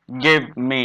give me,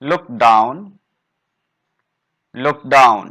look down, look down,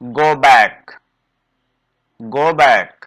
go back, go back,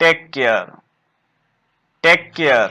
take care, take care,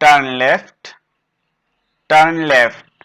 turn left, turn left,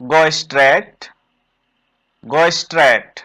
go straight, go straight,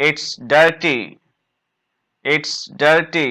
it's dirty, it's dirty,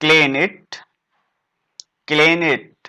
clean it, clean it,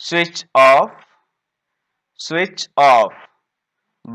switch off, switch off,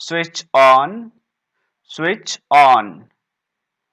switch on, switch on,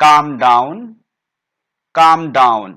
calm down, calm down,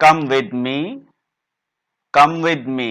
come with me, come with me,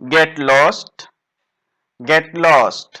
get lost, get lost,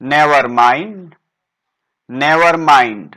never mind, never mind,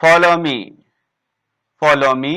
follow me, follow me,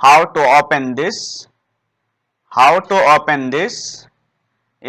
how to open this, how to open this,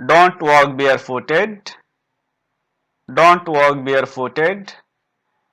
don't walk barefooted, don't walk barefooted,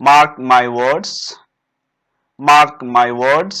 mark my words, mark my words,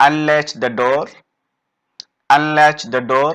unlatch the door, unlatch the door,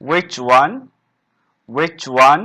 which one, which one,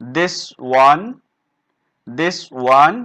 this one, this one,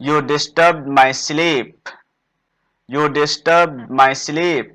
you disturbed my sleep, you disturbed my sleep,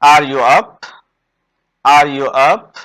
are you up, are you up,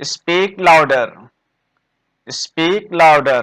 speak louder, speak louder,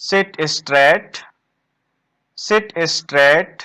sit straight, sit straight,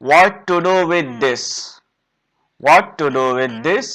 what to do with this, what to do with this,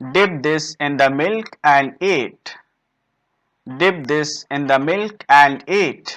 dip this in the milk and eat, dip this in the milk and eat,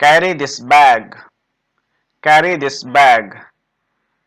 carry this bag, carry this bag,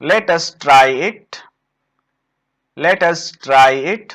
let us try it, let us try it,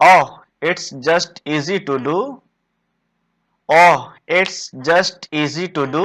oh it's just easy to do, oh it's just easy to do,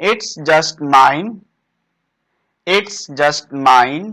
it's just mine, it's just mine,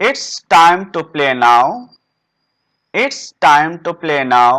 it's time to play now, it's time to play now,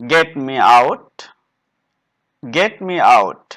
get me out, get me out,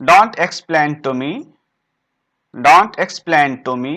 don't explain to me, don't explain to me,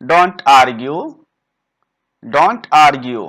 don't argue, don't argue,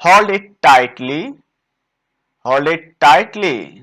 hold it tightly, hold it tightly,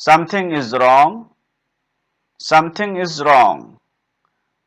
something is wrong, something is wrong,